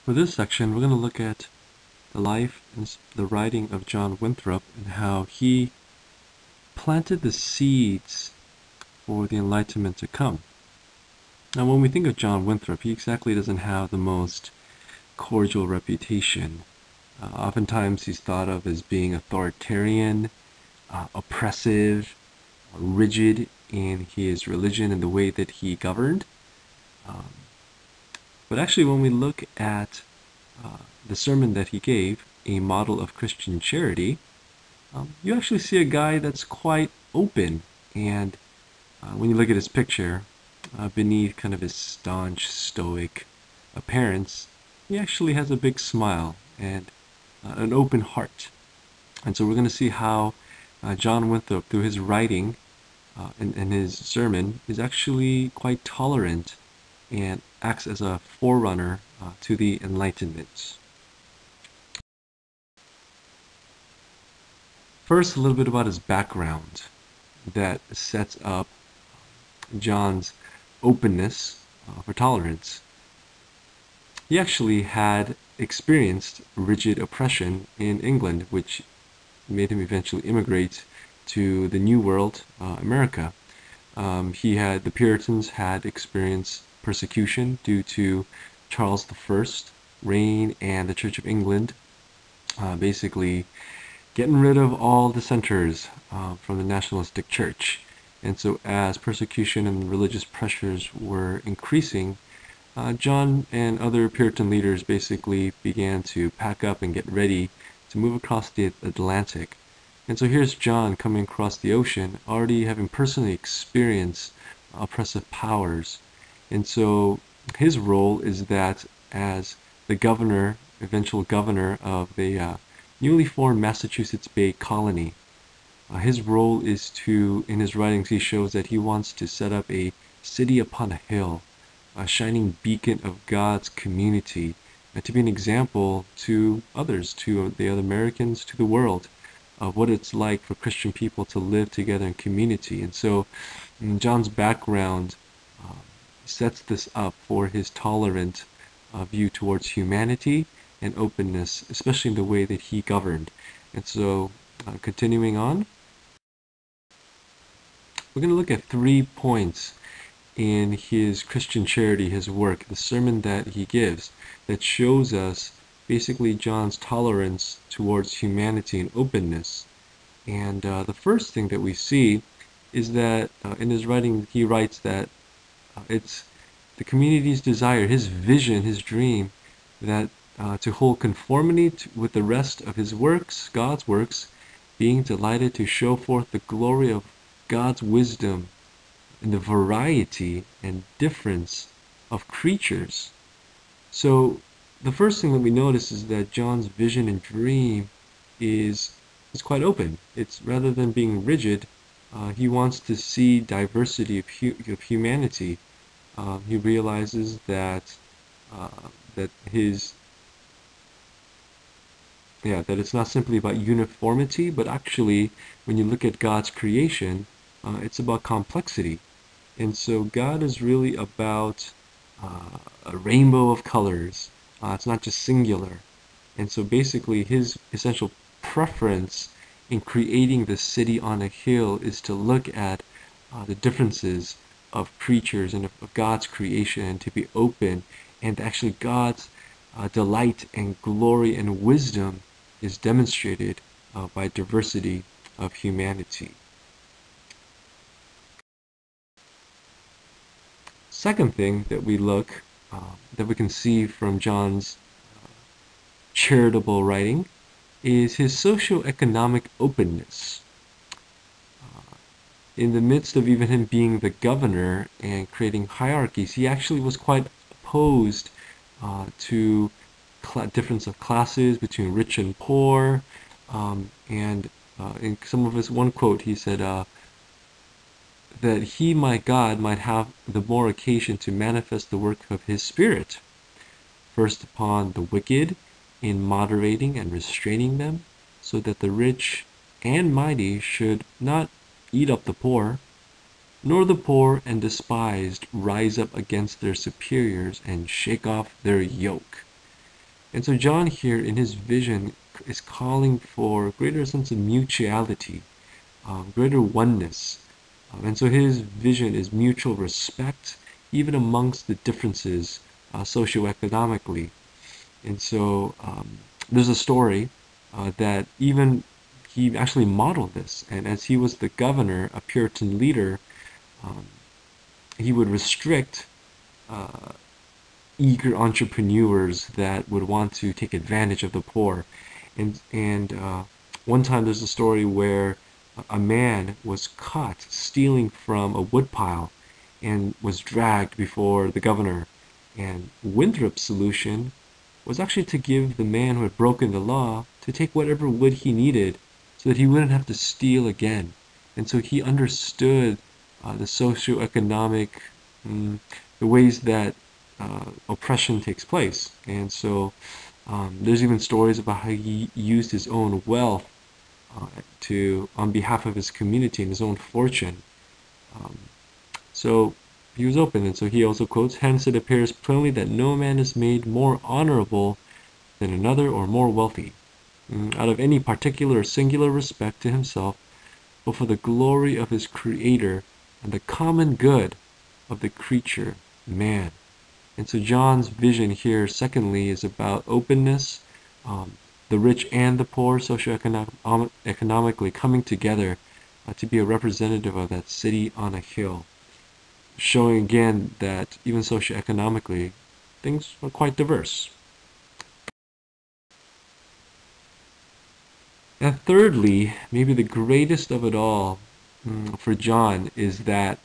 For this section, we're going to look at the life and the writing of John Winthrop and how he planted the seeds for the Enlightenment to come. Now, when we think of John Winthrop, he exactly doesn't have the most cordial reputation. Oftentimes, he's thought of as being authoritarian, oppressive, rigid in his religion and the way that he governed. But actually, when we look at the sermon that he gave, A Model of Christian Charity, you actually see a guy that's quite open. And when you look at his picture, beneath kind of his staunch, stoic appearance, he actually has a big smile and an open heart. And so we're going to see how John Winthrop, through his writing and his sermon, is actually quite tolerant and acts as a forerunner to the Enlightenment. First, a little bit about his background that sets up John's openness for tolerance. He actually had experienced rigid oppression in England, which made him eventually immigrate to the New World, America. The Puritans had experienced persecution due to Charles I's reign and the Church of England basically getting rid of all dissenters from the nationalistic church. And so as persecution and religious pressures were increasing, John and other Puritan leaders basically began to pack up and get ready to move across the Atlantic. And so here's John coming across the ocean, already having personally experienced oppressive powers. And so his role is that as the governor, eventual governor of the newly formed Massachusetts Bay Colony, his role is to, in his writings, he shows that he wants to set up a city upon a hill, a shining beacon of God's community, to be an example to others, to the other Americans, to the world, of what it's like for Christian people to live together in community. And so John's background sets this up for his tolerant view towards humanity and openness, especially in the way that he governed. And so continuing on, we're going to look at 3 points in his Christian charity, his work, the sermon that he gives, that shows us basically John's tolerance towards humanity and openness. And the first thing that we see is that in his writing, he writes that it's the community's desire, his vision, his dream, that to hold conformity with the rest of his works, God's works, being delighted to show forth the glory of God's wisdom in the variety and difference of creatures. So the first thing that we notice is that John's vision and dream is quite open. It's rather than being rigid, he wants to see diversity of humanity. He realizes that that it's not simply about uniformity, but actually, when you look at God's creation, it's about complexity. And so God is really about a rainbow of colors. It's not just singular. And so basically, his essential preference in creating the city on a hill is to look at the differences of creatures and of God's creation, and to be open, and actually God's delight and glory and wisdom is demonstrated by diversity of humanity. Second thing that we can see from John's charitable writing is his socio-economic openness. In the midst of even him being the governor and creating hierarchies, he actually was quite opposed to difference of classes between rich and poor. And in some of his one quote, he said that he, my God, might have the more occasion to manifest the work of his Spirit, first upon the wicked, in moderating and restraining them, so that the rich and mighty should not eat up the poor, nor the poor and despised rise up against their superiors and shake off their yoke. And so John here in his vision is calling for a greater sense of mutuality, greater oneness. And so his vision is mutual respect, even amongst the differences socioeconomically. And so there's a story that even he actually modeled this. And as he was the governor, a Puritan leader, um, he would restrict uh, eager entrepreneurs that would want to take advantage of the poor. And one time there's a story where a man was caught stealing from a woodpile and was dragged before the governor. And Winthrop's solution was actually to give the man who had broken the law to take whatever wood he needed so that he wouldn't have to steal again. And so he understood the socioeconomic, the ways that oppression takes place. And so there's even stories about how he used his own wealth on behalf of his community and his own fortune. Um, so he was open, and so he also quotes, "Hence it appears plainly that no man is made more honorable than another or more wealthy, out of any particular or singular respect to himself, but for the glory of his Creator and the common good of the creature, man." And so John's vision here, secondly, is about openness, the rich and the poor, socioeconomically coming together to be a representative of that city on a hill, showing again that even socioeconomically, things are quite diverse. And thirdly, maybe the greatest of it all for John is that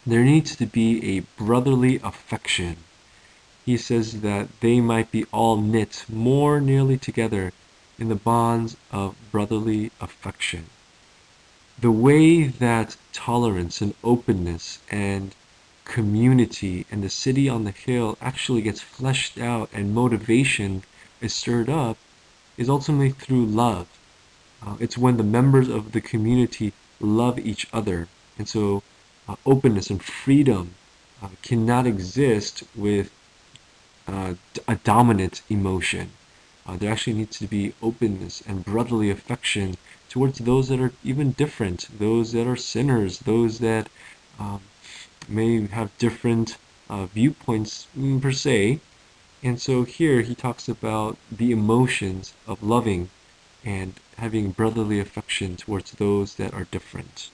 there needs to be a brotherly affection. He says that they might be all knit more nearly together in the bonds of brotherly affection. The way that tolerance and openness and community and the city on the hill actually gets fleshed out and motivation is stirred up is ultimately through love. It's when the members of the community love each other. And so openness and freedom cannot exist with a dominant emotion. There actually needs to be openness and brotherly affection towards those that are even different, those that are sinners, those that um, may have different viewpoints per se. And so here he talks about the emotions of loving and having brotherly affection towards those that are different.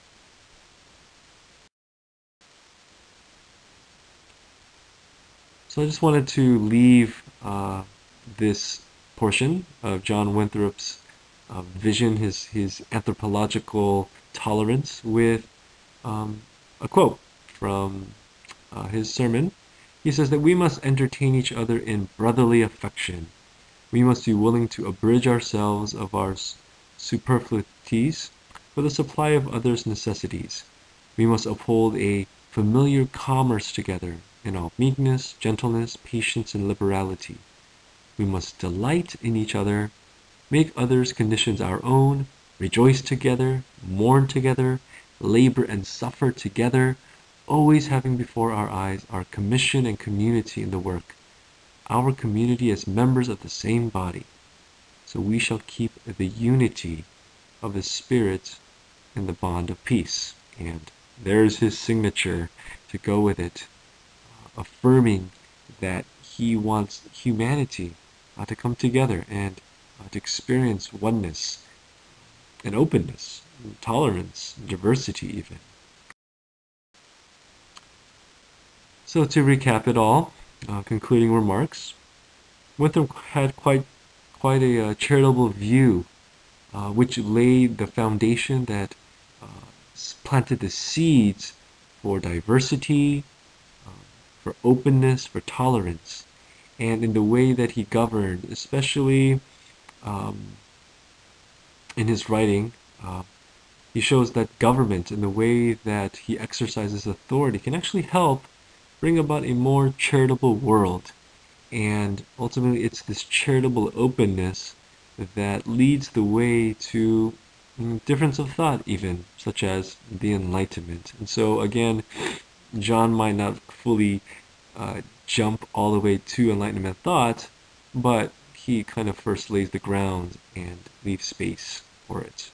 So I just wanted to leave this portion of John Winthrop's vision, his anthropological tolerance, with a quote from his sermon. He says that we must entertain each other in brotherly affection. We must be willing to abridge ourselves of our superfluities for the supply of others' necessities. We must uphold a familiar commerce together in all meekness, gentleness, patience, and liberality. We must delight in each other, make others' conditions our own, rejoice together, mourn together, labor and suffer together, always having before our eyes our commission and community in the work, our community as members of the same body. So we shall keep the unity of the Spirit in the bond of peace. And there's his signature to go with it, affirming that he wants humanity to come together and to experience oneness and openness, and tolerance, and diversity even. So to recap it all, concluding remarks, Winthrop had quite a charitable view, which laid the foundation that uh, planted the seeds for diversity, for openness, for tolerance, and in the way that he governed, especially um, in his writing, he shows that government and the way that he exercises authority can actually help bring about a more charitable world. And ultimately, it's this charitable openness that leads the way to difference of thought, even, such as the Enlightenment. And so, again, John might not fully jump all the way to Enlightenment thought, but he kind of first lays the ground and leaves space for it.